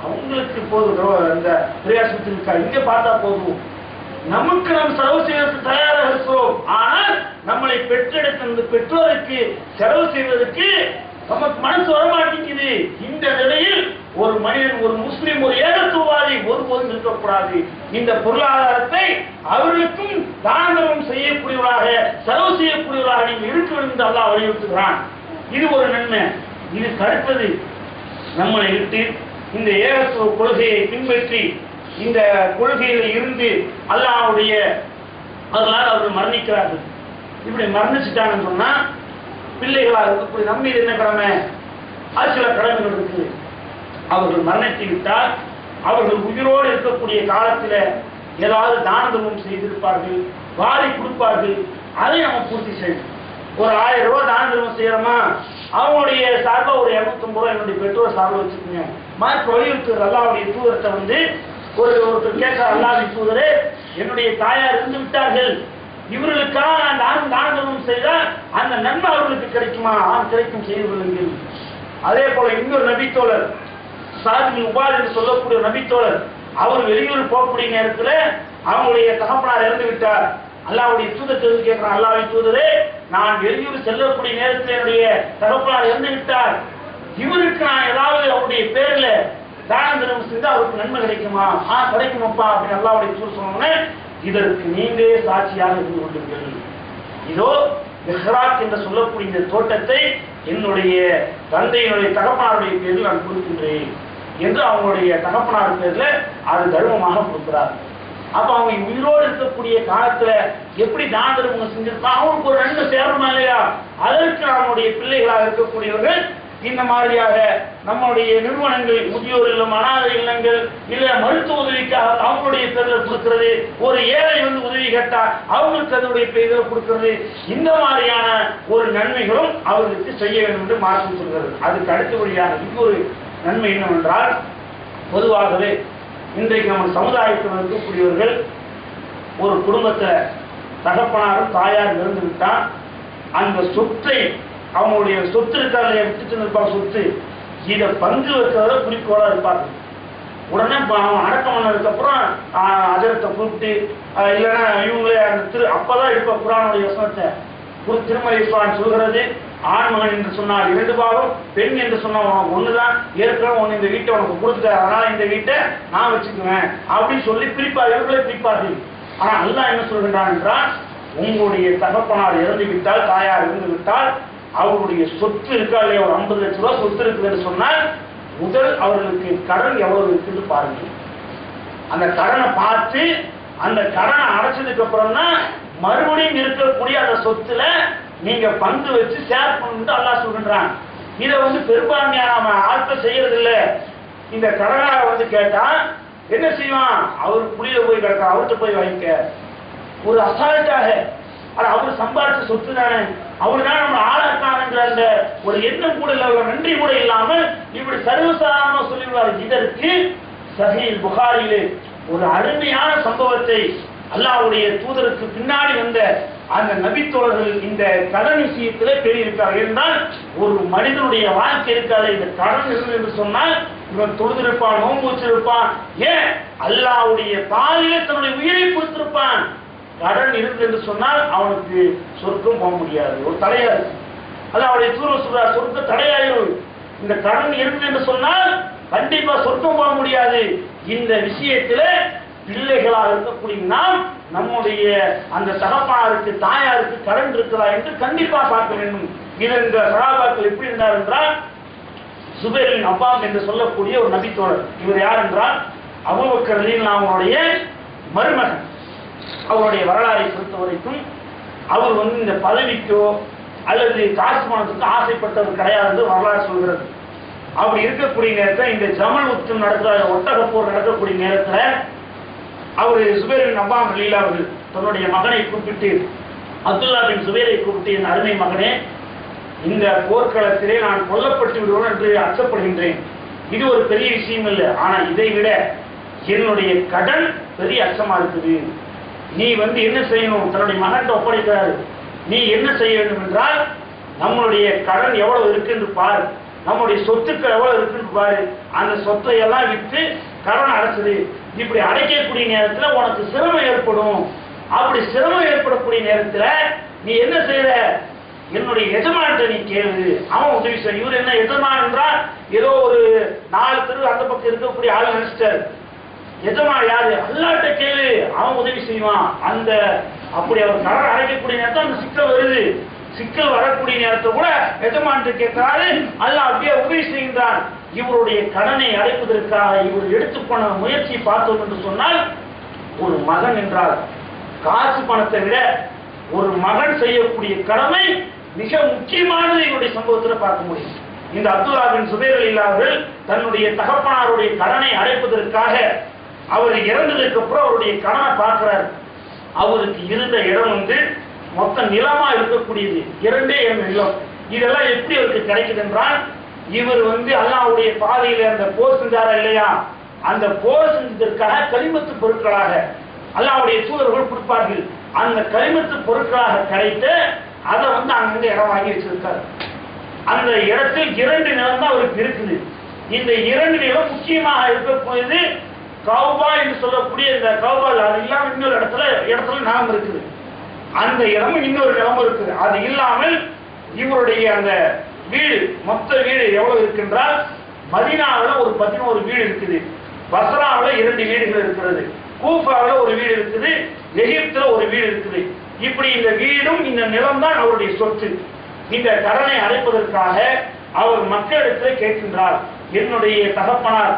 அவங்களுக்கு போதும், அந்த பிரியாசபத்திரி இருக்கா இங்க பார்த்தா போதும். நமக்கு நாம் செலவு செய்வதற்கு தயாராக இருக்கிறோம். ஆனால் நம்மளை பெற்றெடுத்த இந்த பெற்றோருக்கு செலவு செய்வதற்கு நமக்கு மனசு வரமாட்டேங்குது. இந்த நிலையில் ஒரு மனிதன், ஒரு முஸ்லிம், ஒரு ஏகத்துவவாதி ஒருபோதும் இருக்கக்கூடாது. இந்த பொருளாதாரத்தை அவர்களுக்கும் தானம் செய்யக்கூடியவராக, செலவு செய்யக்கூடியவராக நீங்கள் இருக்க வேண்டும் என்று அல்லாஹ் வலியுறுத்துகிறான். இது ஒரு நன்மை. இதுக்கு அடுத்தது, நம்மளை விட்டு இந்த ஏகத்துவ கொள்கையை பின்பற்றி இந்த கொள்கையில இருந்து அல்லாஹ்வுடைய அதனால் அவர்கள் மரணிக்கிறார்கள். இப்படி மரணிச்சுட்டாங்கன்னு சொன்னா பிள்ளைகளாக இருக்கக்கூடிய நம்ம மீது என்ன கடமை? அது சில கடமைகள் இருக்குது. அவர்கள் மரணித்து விட்டால் அவர்கள் உயிரோடு இருக்கக்கூடிய காலத்தில் ஏதாவது தான தர்மம் செய்திருப்பார்கள், வாரி கொடுப்பார்கள், அதை நம்ம பூர்த்தி செய்யணும். ஒரு 1000 ரூபாய் தான தர்மம் செய்யறோமா, அவங்களுடைய சார்பாக ஒரு 250 ரூபாய் என்னுடைய பெற்றோர் சார்பில் வச்சுக்கோங்க. மார்க் வலியுறுத்துகிற அல்லாஹ்வுடைய தூதர்கிட்ட வந்து ஒருத்தர் கேட்கிற, அல்லாஹ்வுடைய தூதரே, என்னுடைய தாயார் இருந்து விட்டார்கள், இவர்களுக்காக நான் தான தர்மம் செய்தால் அந்த நன்மை அவர்களுக்கு கிடைக்குமா? கிடைக்கும், செய்து கொள்ளுங்கள். அதே போல இன்னொரு நபித்தோழர் சாதி உபால் என்று சொல்லக்கூடிய நபித்தோழர், அவர் வெளியூர் போகக்கூடிய நேரத்தில் அவங்களுடைய தகப்பனார் இறந்து விட்டார். அல்லாஹ்வுடைய தூதர் கேட்கிறான், அல்லாஹ்வுடைய தூதரே, நான் வெளியூர் செல்லக்கூடிய நேரத்தில் என்னுடைய தகப்பனார் இறந்து விட்டார், இவருக்கு நான் ஏதாவது அவருடைய பேர்ல தான தர்மம் செய்தால் அவருக்கு நன்மை கிடைக்குமா? கிடைக்குமாப்பா அப்படின்னு அல்லாஹ்வுடைய தூதர் சொன்னோன்னே, இதற்கு நீங்களே சாட்சியாக இருந்து கொண்டீர்கள். இதோ மிஹ்ராப் என்று சொல்லக்கூடிய இந்த தோட்டத்தை என்னுடைய தந்தையினுடைய தகப்பனாருடைய பேரில் நான் கொடுக்கின்றேன் என்று அவங்களுடைய தகப்பனார் பேர்ல அது தர்மமாக கொடுக்கிறார். அப்ப அவங்க உயிரோடு இருக்கக்கூடிய காலத்துல எப்படி தான தர்மம் செஞ்சிருப்பாங்க, அவங்களுக்கு ஒரு நன்மை சேரணுமா இல்லையா? அதற்கு நம்முடைய பிள்ளைகளாக இருக்கக்கூடியவர்கள் இந்த மாதிரியாக நம்மளுடைய நிறுவனங்கள், முதியோர் இல்லம், அனாதை இல்லங்கள், இல்ல மருத்துவ உதவிக்காக அவங்களுடைய பேரில் கொடுக்கிறது, ஒரு ஏழை வந்து உதவி கேட்டா அவங்களுக்கு அதனுடைய பேரில் கொடுக்கிறது, இந்த மாதிரியான ஒரு நன்மைகளும் அவர்களுக்கு செய்ய வேண்டும் என்று மார்க்கம் சொல்கிறது. அதுக்கு அடுத்தபடியாக இன்னொரு நன்மை என்னவென்றால், பொதுவாகவே இன்றைக்கு நம்ம சமுதாயத்தில் இருக்கக்கூடியவர்கள் ஒரு குடும்பத்தை தகப்பனாரும் தாயாரும் இருந்து விட்டா அந்த சொத்தை, அவங்களுடைய சொத்து இருக்காது விட்டுட்டு இருப்பாங்க, சொத்து இதை பங்கு வைக்கிறத குறிக்கோளா இருப்பாங்க. உடனே அடக்கம் பண்ணதுக்கு அப்புறம் அதரத்தை கூப்பிட்டு இல்லைன்னா இவங்களே அந்த அப்பதான் இருப்ப குரானுடைய வசனத்தை திருமலை சொல்கிறது, ஆண் மகன் என்று சொன்னால் 2 பாகம், பெண் என்று சொன்னா உனக்கு ஒண்ணுதான், ஏற்கனவே ஒண்ணு இந்த வீட்டை உனக்கு கொடுத்துட்ட, அதனால இந்த வீட்டை நான் வச்சுக்குவேன் அப்படின்னு சொல்லி பிரிப்பார், இவர்களே பிரிப்பார்கள். ஆனா அல்லாஹ் என்ன சொல்கின்றான் என்றால், உங்களுடைய தகப்பனார் இறந்து விட்டால், தாயார் இறந்து விட்டால், அவருடைய சொத்து இருக்கா இல்லையா, ஒரு 50 லட்சம் ரூபாய் சொத்து இருக்குதுன்னு சொன்னால் முதல் அவர்களுக்கு கடன் எவ்வளவு இருக்குன்னு பாருங்க. அந்த கடனை பார்த்து அந்த கடனை அடைச்சதுக்கு அப்புறம் தான் மறுபடியும் இருக்கக்கூடிய அந்த சொத்துல நீங்க பங்கு வச்சு ஷேர் பண்ணு அல்லாஹ் சொல்கின்றான். இதை வந்து பெரும்பான்மையான ஆட்கள் செய்யறது இல்லை. இந்த கடனாக வந்து கேட்டா என்ன செய்வான், அவர் புளியில போய் கிடக்க, அவர்கிட்ட போய் வாங்கிக்க, ஒரு அசால்ட்டாக, அவர் சம்பாதிச்ச சொத்து தானே, அவரு தான் நம்ம ஆளாக்கான அந்த ஒரு எண்ணம் கூட இல்லை, நன்றி கூட இல்லாமல் இப்படி சர்வசாதாரணமா சொல்லிவிடுவார். இதற்கு சஹீஹ் புகாரியிலே ஒரு அருமையான சம்பவத்தை அல்லாஹ்வுடைய தூதருக்கு பின்னாடி வந்த அந்த நபித்தோழர்கள் இந்த கடன் விஷயத்திலே பெரியிருக்கார்கள். என்றால் ஒரு மனிதனுடைய வாழ்க்கை இருக்காது, இந்த கடன் இருந்து என்று சொன்னால் இவன் தொழுதிருப்பான், நோன்பு வச்சிருப்பான், ஏன் அல்லாஹ்வுடைய பாதையிலே தன்னுடைய உயிரை கொடுத்திருப்பான். கடன் இருந்து என்று சொன்னால் அவனுக்கு சொர்க்கம் போக முடியாது, ஒரு தடையாறு. அல்லாஹ்வுடைய தூதர் சொல்றார், சொர்க்க தடையாயிரு. இந்த கடன் இருந்து என்று சொன்னால் கண்டிப்பா சொர்க்கம் போக முடியாது. இந்த விஷயத்தில பிள்ளைகளாக இருக்கக்கூடிய நாம் நம்முடைய அந்த தகப்பனாருக்கு தாயாருக்கு கடன் இருக்கிறா என்று கண்டிப்பா பார்க்க வேண்டும். இது இந்த சஹாபாக்கள் எப்படி இருந்தார் என்றால், சுபைர் பின் அவ்வாம் என்று சொல்லக்கூடிய ஒரு நபித்தோழர். இவர் யார் என்றால் அபூபக்கர் ரலியல்லாஹு அவருடைய மருமகன். அவருடைய வரலாறை பொறுத்த வரைக்கும் அவர் வந்து இந்த பதவிக்கோ அல்லது காசு பணத்துக்கு ஆசைப்பட்டவர் கிடையாது வரலாறு சொல்கிறது. அப்படி இருக்கக்கூடிய நேரத்தில் இந்த ஜமல் உத்தம் நடக்கிற ஒட்டகப்போர் நடக்கக்கூடிய நேரத்தில் அவர் சுபைர் பின் அவ்வாம் ரலியல்லாஹு அவர்கள் தன்னுடைய மகனை கூப்பிட்டு, அப்துல்லா பின் சுபைரை கூப்பிட்டு, என் அருமை மகனே, இந்த போர்க்களத்திலே நான் கொல்லப்பட்டு விடுவோம் என்று அச்சப்படுகின்றேன். இது ஒரு பெரிய விஷயம் இல்லை, ஆனா இதை விட என்னுடைய கடன் பெரிய அச்சமா இருக்குது. நீ வந்து என்ன செய்யணும், தன்னுடைய மகன் ஒப்படைக்கிறாரு, நீ என்ன செய்ய வேண்டும் என்றால் நம்மளுடைய கடன் எவ்வளவு இருக்கு என்று பாரு, நம்முடைய சொத்துக்கள் எவ்வளவு இருக்குன்னு பாரு, அந்த சொத்தை எல்லாம் விற்று கடன் அடைச்சது. இப்படி அடைக்கக்கூடிய நேரத்தில் உனக்கு சிரமம் ஏற்படும். அப்படி சிரமம் ஏற்படக்கூடிய நேரத்தில் நீ என்ன செய்யற, என்னுடைய எஜமான்ட்ட நீ கேளு, அவன் உதவி செய்ய. இவர் என்ன எஜமான் என்றால் ஏதோ ஒரு 4 தெரு அந்த பக்கம் இருக்கக்கூடிய ஆள் நினைச்சிட்டாரு. எஜமான் யாரு, அல்லாஹ்ட்ட கேளு, அவன் உதவி செய்வான். அந்த அப்படி அவர் கடன் அடைக்கக்கூடிய நேரத்தில் அந்த சிக்கல் வருது. சிக்கல் வரக்கூடிய நேரத்தை கூட எஜமான்ட்டு கேட்கிறாரு, அல்லாஹ் அப்படியே உதவி செய்கின்றான். இவருடைய கடனை அடைப்பதற்காக இவர் எடுத்துக்கொண்ட முயற்சி பார்த்தோம் என்று சொன்னால், ஒரு மகன் என்றால் காசு பணத்தை விட ஒரு மகன் செய்யக்கூடிய கடமை மிக முக்கியமானது இவருடைய சம்பவத்தில் பார்க்க முடியும். இந்த அப்துல்லா பின் சுபைர் ரலியல்லாஹு அவர்கள் தன்னுடைய தகப்பனாருடைய கடனை அடைப்பதற்காக அவர் இறந்ததுக்கு அப்புறம் அவருடைய கடனை பார்க்கிறார். அவருக்கு இருந்த இடம் வந்து மொத்த நிலமா இருக்கக்கூடியது, 2 நிலம். இதெல்லாம் எப்படி அவருக்கு கிடைக்குது என்றால், இவர் வந்து அல்லாஹ்வுடைய பாதையில அந்த போர் செஞ்சாரா இல்லையா, அந்த போர் செஞ்சதற்காக கலிமத்து பொருட்களாக அல்லாஹ்வுடைய தூதர்கள் கொடுப்பார்கள். அந்த கலிமத்து பொருட்களாக கிடைத்த அதை வந்து அங்கிருந்து இடம் வாங்கி வச்சிருக்காரு. அந்த இடத்தில் 2 நிலம் தான் அவருக்கு இருக்குது. இந்த 2 நிலம் முக்கியமாக இருக்கக்கூடியது கௌபா என்று சொல்லக்கூடிய இந்த கௌபா இல்லாம இன்னொரு இடத்துல நிலம் இருக்குது. அந்த இடமும் இன்னொரு நிலம் இருக்குது. அது இல்லாமல் இவருடைய அந்த வீடு, மொத்த வீடு எவ்வளவு இருக்கின்றால், மதீனாவில் ஒரு 11 வீடு இருக்குது, பஸ்ராவில் 2 வீடுகள் இருக்கிறது, கூஃபாவில் ஒரு வீடு இருக்குது, எகிப்துல ஒரு வீடு இருக்குது. இப்படி இந்த வீடும் இந்த நிலம் தான் அவருடைய சொத்து. இந்த கடனை அடைப்பதற்காக அவர் மக்களிடத்தில் கேட்கின்றார், என்னுடைய தகப்பனார்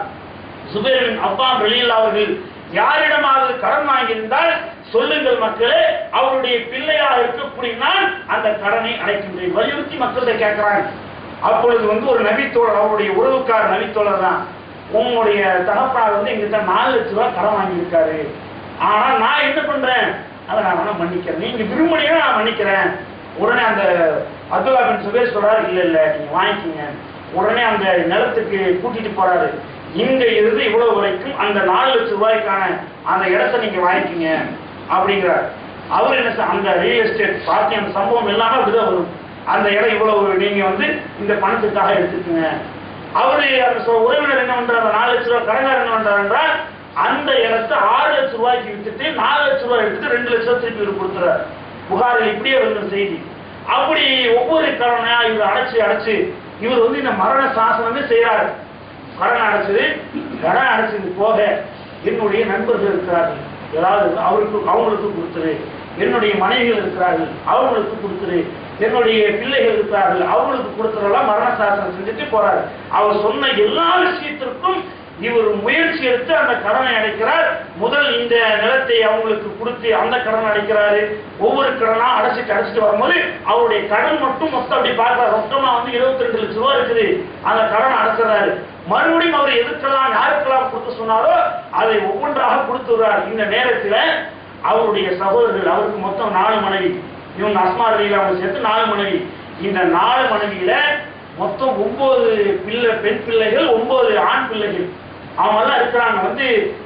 சுபைர் பின் அவ்வாம் ரலியல்லாஹு அவர்கள் யாரிடமாவது கடன் வாங்கியிருந்தால் சொல்லுங்கள் மக்களே, அவருடைய பிள்ளையாக இருக்கக்கூடிய நான் அந்த கடனை அடைக்கின்றேன். வலியுறுத்தி மக்கள்கிட்ட கேட்கிறாங்க. அப்பொழுது ஒரு நபித்தோழர், அவருடைய உறவுக்கார நபித்தோழர் தான், உங்களுடைய தகப்பனார் எங்கிட்ட 4 லட்சம் ரூபாய் கடன் வாங்கியிருக்காரு, ஆனா நான் என்ன பண்றேன், அதை நான் வேணா மன்னிக்கிறேன், நீங்க விரும்புனீங்கன்னா நான் மன்னிக்கிறேன். உடனே அந்த அப்துல்லா பின் சுபைர் சொல்றாரு, இல்ல நீங்க வாங்கிக்கீங்க. உடனே அந்த நிலத்துக்கு கூட்டிட்டு போறாரு. இங்க இருந்து இவ்வளவு வரைக்கும் அந்த 4 லட்சம் ரூபாய்க்கான அந்த இடத்தை நீங்க வாங்கிக்கீங்க அப்படிங்கிறார். அவர் என்ன, அந்த ரியல் எஸ்டேட் பார்த்து அந்த சம்பவம் எல்லாமே அப்படிதான் வரும். அந்த இடம் இவ்வளவு நீங்க இந்த பணத்துக்காக எடுத்துக்கங்க. அவரு அந்த உறவினர் என்ன பண்றாரு, 4 லட்சம் ரூபாய் கடன்காரர் என்ன பண்றாரு என்றால் அந்த இடத்தை 6 லட்சம் ரூபாய்க்கு வித்துட்டு 4 லட்சம் ரூபாய் எடுத்துட்டு 2 லட்சம் திருப்பி இவர் கொடுத்துறாரு. புகாரில் இப்படியே வந்த செய்தி. அப்படி ஒவ்வொரு கடனையா இவர் அடைச்சு இவர் இந்த மரண சாசனமே செய்யறாரு. கடன் அடைச்சது போக என்னுடைய நண்பர்கள் இருக்கிறார்கள், ஏதாவது அவங்களுக்கு கொடுத்துரு, என்னுடைய மனைவிகள் இருக்கிறார்கள் அவங்களுக்கு கொடுத்துரு, என்னுடைய பிள்ளைகள் இருக்கிறார்கள் அவங்களுக்கு கொடுத்துறலாம் மரண சாசனம் செஞ்சுட்டு போறாரு. அவர் சொன்ன எல்லா விஷயத்திற்கும் இவர் முயற்சி எடுத்து அந்த கடனை அடைக்கிறார். முதல் இந்த நிலத்தை அவங்களுக்கு கொடுத்து அந்த கடன் அடைக்கிறாரு. ஒவ்வொரு கடனா அடைச்சிட்டு வரும்போது அவருடைய கடன் மட்டும் மொத்தம் அப்படி பார்க்கிறார். மொத்தமா 22 லட்சம் ரூபாய் இருக்குது. அந்த கடன் அடைக்கிறாரு. மறுபடியும் அவர் எதுக்கெல்லாம் யாருக்கெல்லாம் கொடுத்து சொன்னாரோ அதை ஒவ்வொன்றாக கொடுத்துறார். இந்த நேரத்தில் அவருடைய சகோதரர்கள், அவருக்கு மொத்தம் 4 மனைவி, இவங்க அஸ்மா ரலியல்லாஹு அவங்க சேர்த்து 4 மனைவி. இந்த 4 மனைவியில மொத்தம் 9 பெண் பிள்ளைகள், 9 ஆண் பிள்ளைகள். அவங்க எல்லாம் இருக்கிறாங்க.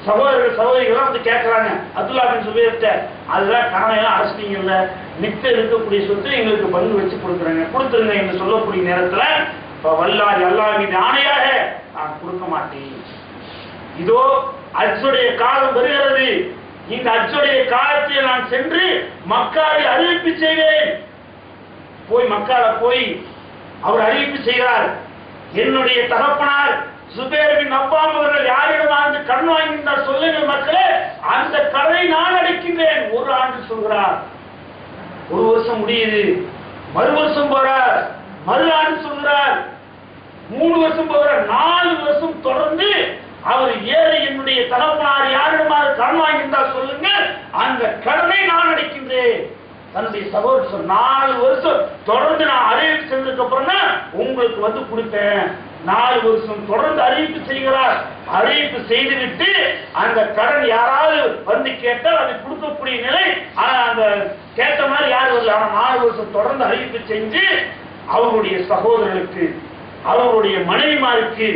சகோதரர்கள் சகோதரிகள் கேட்கறாங்க, அப்துல்லா பின் சுபைர்ட்ட, அதுதான் கடனை எல்லாம் அடைச்சிட்டீங்கல்ல, மித்த இருக்கக்கூடிய சொத்து எங்களுக்கு பங்கு வச்சு கொடுத்துருங்க என்று சொல்லக்கூடிய நேரத்துல வல்லாஹி அல்லாஹ் மீது ஆணையாக நான் கொடுக்க மாட்டேன். இதோ அஜ்ஜுடைய காலம் வருகிறது, இந்த அஜ்ஜுடைய காலத்தில் நான் சென்று மக்காவில் அறிவிப்பு செய்வேன். மக்கால போய் அவர் அறிவிப்பு செய்கிறார், என்னுடைய தகப்பனார் சுபைர் பின் அவ்வாம் அவர்கள் யாரிடமாவது கடன் வாங்கியிருந்தால் சொல்லுங்கள் மக்களே, அந்த கடனை நான் அடைக்கின்றேன். 1 ஆண்டு சொல்கிறார், 1 வருஷம் முடியுது, மறு வருஷம் போறார், மறு ஆண்டு சொல்கிறார், 3 வருஷம் போகிறார், 4 வருஷம் தொடர்ந்து அவர் ஏழை என்னுடைய தகப்பனார் யாரிடமாவது கடன் வாங்கியிருந்தால் சொல்லுங்க, அந்த கடனை நான் அடைக்கின்றேன். தன்னுடைய சகோதரர் 4 வருஷம் தொடர்ந்து நான் அறிவிப்பு செஞ்சதுக்கு அப்புறம் தான் உங்களுக்கு கொடுப்பேன். 4 வருஷம் தொடர்ந்து அறிவிப்பு செய்கிறார். அறிவிப்பு செய்துவிட்டு அந்த கடன் யாராவது கேட்டால் அதை கொடுக்கக்கூடிய நிலை, அந்த கேட்ட மாதிரி யாரும் வரல. ஆனா 4 வருஷம் தொடர்ந்து அறிவிப்பு செஞ்சு அவருடைய சகோதரர்களுக்கு, அவருடைய மனைவிமாருக்கு,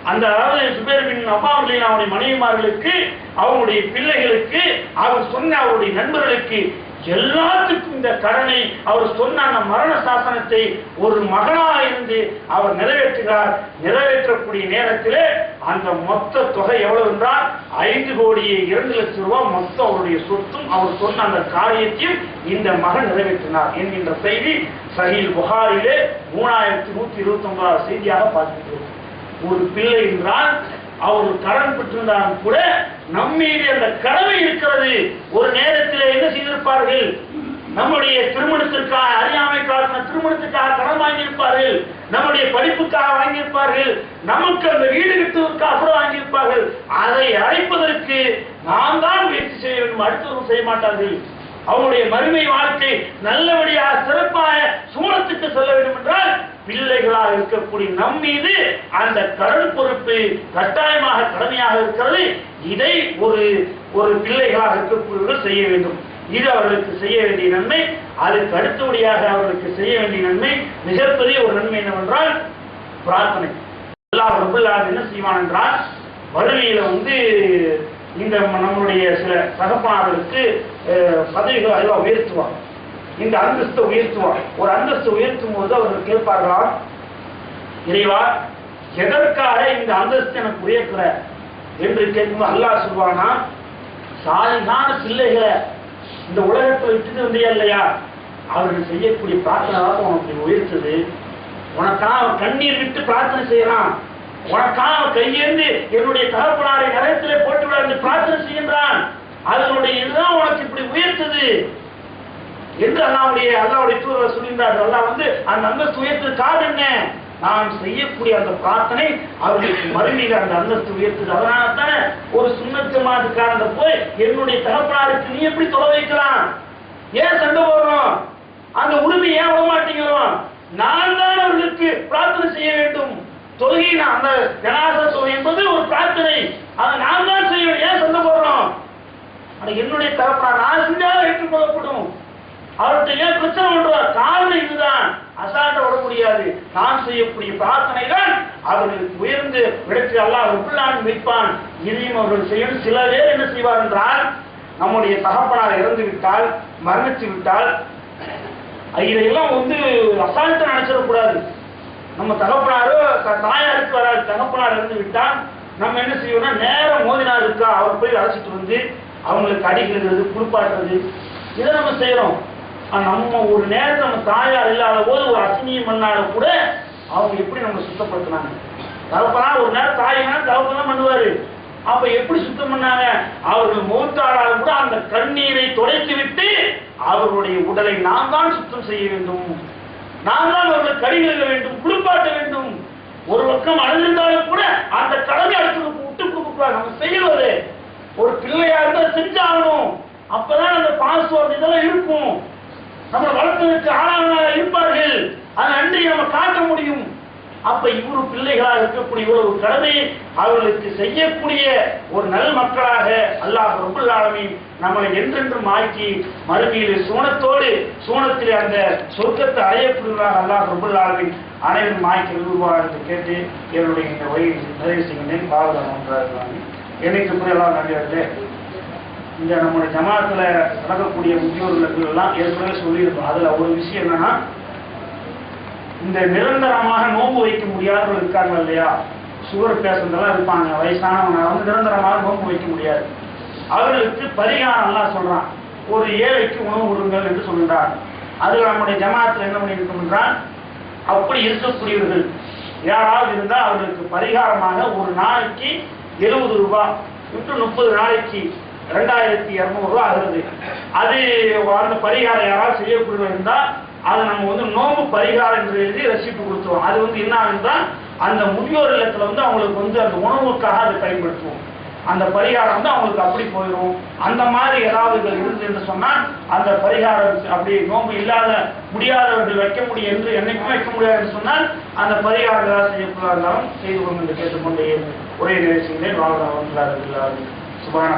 அந்த சுபைர் பின் அவ்வாம் அவருடைய மனைவிமார்களுக்கு, அவருடைய பிள்ளைகளுக்கு, அவர் சொன்ன அவருடைய நண்பர்களுக்கு எல்லாத்துக்கும் இந்த கடனை அவர் சொன்ன அந்த மரண சாசனத்தை ஒரு மகனாக இருந்து அவர் நிறைவேற்றுகிறார். நிறைவேற்றக்கூடிய நேரத்திலே அந்த மொத்த தொகை எவ்வளவு என்றால் 5,02,00,000 ரூபாய் மொத்தம் அவருடைய சொத்தும் அவர் சொன்ன அந்த காரியத்தையும் இந்த மகன் நிறைவேற்றினார் என்கின்ற செய்தி சஹீஹ் புகாரிலே 3129 செய்தியாக பார்க்கிறோம். ஒரு பிள்ளை என்றால் அவர் கடன் பெற்றிருந்தாலும் கூட நம்மீது அந்த கடமை இருக்கிறது. ஒரு நேரத்தில் என்ன செய்திருப்பார்கள், நம்முடைய திருமணத்திற்காக, அறியாமை காரண திருமணத்துக்காக கடன் வாங்கியிருப்பார்கள், நம்முடைய படிப்புக்காக வாங்கியிருப்பார்கள், நமக்கு அந்த வீடு கட்டுவதற்காக கூட வாங்கியிருப்பார்கள். அதை அழைப்பதற்கு நாம் தான் முயற்சி செய்ய வேண்டும், அடுத்தவர்கள் செய்ய மாட்டார்கள். அவருடைய மறுமை வாழ்க்கை நல்லபடியாக சிறப்பாக சூழத்துக்கு செல்ல வேண்டும் என்றால் பிள்ளைகளாக இருக்கக்கூடிய நம் மீது அந்த கடன் பொறுப்பு கட்டாயமாக கடமையாக இருக்கிறது. இதை ஒரு பிள்ளைகளாக இருக்கக்கூடியவர்கள் செய்ய வேண்டும். இது அவர்களுக்கு செய்ய வேண்டிய நன்மை. அதுக்கு அடுத்தபடியாக அவர்களுக்கு செய்ய வேண்டிய நன்மை, மிகப்பெரிய ஒரு நன்மை என்னவென்றால் பிரார்த்தனை. அல்லாஹ் ரப்பல் ஆலமீன் என்ன செய்வான் என்றால், வறுமையில இந்த நம்முடைய சில தகப்பனார்களுக்கு பதவிகள் அதிகம் உயர்த்துவார், இந்த அந்தஸ்தை உயர்த்துவார். ஒரு அந்தஸ்தை உயர்த்தும் போது அவர்கள் கேட்பார்களாம், இறைவா எதற்காக இந்த அந்தஸ்து எனக்கு உயர்த்துற என்று கேட்கும்போது அல்லாஹ் சொல்வானா, சாலிகான பிள்ளைகளை இந்த உலகத்தில் விட்டுட்டு வந்தியா இல்லையா, அவர்கள் செய்யக்கூடிய பிரார்த்தனை உனக்கு உயர்த்துது. உனக்காக கண்ணீர் விட்டு பிரார்த்தனை செய்யறான், உனக்காக கையேந்து என்னுடைய தகப்பனாரை நரகத்திலே போட்டுவிட பிரார்த்தனை செய்கின்றான். அதனுடைய இதுதான் உனக்கு இப்படி உயர்த்தது. என்று அல்லாஹ்வுடைய தூதர் சொல்கின்றார்கள். அல்லாஹ் வந்து அந்த அந்தஸ்து உயர்த்து காரணம் என்ன? நான் செய்யக்கூடிய அந்த பிரார்த்தனை அவர்களுக்கு மறுமையில் அந்த அந்தஸ்து உயர்த்துது. அதனால தானே ஒரு சுன்னத் ஜமாத்துக்காரங்க போய் என்னுடைய தகப்பனாருக்கு நீ எப்படி தொலை வைக்கலாம், ஏன் சண்டை போடுறோம், அந்த உரிமை ஏன் விட மாட்டேங்கிறோம்? நான் தான் அவர்களுக்கு பிரார்த்தனை செய்ய வேண்டும். தொழுகை அந்த ஜனாசா தொழுகை என்பது ஒரு பிரார்த்தனை, அதை நான் தான் செய்ய வேண்டும். ஏன் சண்டை போடுறோம்? என்னுடைய தகப்பனார் நான் செஞ்சாலும் ஏற்றுக்கொள்ளப்படும், அவர்கிட்ட ஏன் பிரச்சனை பண்றார்? காரணம் இதுதான். அசால்ட்ட விட முடியாது. நான் செய்யக்கூடிய பிரார்த்தனை தான் அவர்களுக்கு உயர்ந்து விடத்தில் அல்லாஹ் ரப்பல் ஆலமீன் வைப்பான். இதையும் அவர்கள் செய்யும். சில பேர் என்ன செய்வார் என்றால், நம்முடைய தகப்பனார் இறந்து விட்டால், மரணித்து விட்டால், இதையெல்லாம் வந்து அசால்ட்ட நினைச்சிடக்கூடாது. நம்ம தகப்பனாரோ தாயாருக்கு வராது, தகப்பனார் இறந்து விட்டால் நம்ம என்ன செய்வோம்னா நேரம் மோதினார் இருக்கா அவர் போய் அழைச்சிட்டு வந்து அவங்களுக்கு அடிக்கிறது, குளிப்பாட்டுறது, இதை நம்ம செய்யறோம். நம்ம ஒரு நேரத்தில் நம்ம தாயார் இல்லாத போது ஒரு அசினியம் பண்ணாலும் கூட அவங்க எப்படி நம்ம சுத்தப்படுத்தினாங்க? தகப்பனார் ஒரு நேரம் தாயினா தகப்பதான் பண்ணுவாரு. அப்ப எப்படி சுத்தம் பண்ணாங்க? அவர்கள் மௌத்தாரால் கூட அந்த கண்ணீரை துடைத்து விட்டு அவர்களுடைய உடலை நாம் தான் சுத்தம் செய்ய வேண்டும், நாம் தான் அவர்கள் கடிகழுக வேண்டும், குளிப்பாட்ட வேண்டும். ஒரு பக்கம் அழுந்திருந்தாலும் கூட அந்த கடமை அடுத்து விட்டு கொடுக்க நம்ம செய்யறது. ஒரு பிள்ளையா இருந்தால் செஞ்சாகணும். அப்பதான் அந்த பாஸ்வேர்ட் இதெல்லாம் இருக்கும். நம்ம வளர்த்ததற்கு ஆளாக இருப்பார்கள். அதை அன்றி நம்ம காட்ட முடியும். அப்ப இவ்வளவு பிள்ளைகளாக இருக்கக்கூடிய ஒரு கடமையை அவர்களுக்கு செய்யக்கூடிய ஒரு நல் மக்களாக அல்லாஹ் ரப்பல் ஆலமீன் நம்மளை என்றென்றும் ஆக்கி மறுமையில் சூனத்திலே அந்த சொர்க்கத்தை அடையக்கூடியவர்களாக அல்லாஹ் ரப்பல் ஆலமீன் அனைவரும் ஆக்கி விரும்புவார் என்று கேட்டு என்னுடைய இந்த வழியை நிறைவு செய்கின்றேன். பாவம் என்னைக்கு எல்லாம் நன்றியார்களே. இந்த நம்முடைய ஜமாத்துல நடக்கக்கூடிய முதியோர்களுக்கு எல்லாம் ஏற்கனவே சொல்லியிருக்கோம். அதுல ஒரு விஷயம் என்னன்னா, இந்த நிரந்தரமாக நோன்பு வைக்க முடியாதவர்கள் இருக்காங்க இல்லையா, சுகர் பேஷண்டெல்லாம் இருப்பாங்க, வயசானவங்க வந்து நிரந்தரமாக நோன்பு வைக்க முடியாது. அவர்களுக்கு பரிகாரம் எல்லாம் சொல்றான். ஒரு ஏழைக்கு உணவு கொடுங்கள் என்று சொல்கின்றார். அதில் நம்முடைய ஜமாத்தில் என்ன பண்ணியிருக்கோம் என்றால், அப்படி இருக்கக்கூடியவர்கள் யாராவது இருந்தால் அவர்களுக்கு பரிகாரமாக ஒரு நாளைக்கு 70 ரூபாய் விட்டு 30 நாளைக்கு 2200 ரூபாய் ஆகுது. அது அந்த பரிகாரம் யாராவது செய்யக்கூடியவர்கள் இருந்தால் அதை நம்ம வந்து நோம்பு பரிகாரம் என்று எழுதி ரசீட்டு கொடுத்துருவோம். அது வந்து என்ன ஆகுதுன்னா, அந்த முதியோர் இல்லத்துல வந்து அவங்களுக்கு வந்து அந்த உணவுக்காக அதை பயன்படுத்துவோம். அந்த பரிகாரம் வந்து அவங்களுக்கு அப்படி போயிடும். அந்த மாதிரி ஏதாவது இருந்து என்று சொன்னால் அந்த பரிகாரம் அப்படி நோம்பு இல்லாத முடியாதவர்கள் வைக்க முடியும் என்று என்னைக்கும் வைக்க முடியாது என்று சொன்னால் அந்த பரிகாரம் ஏதாவது செய்யக்கூடாது இருந்தாலும் செய்து கொண்டு என்று கேட்டுக்கொண்டே உரை நிறைவு செய்கிறேன். வாழ்க்கை சுபான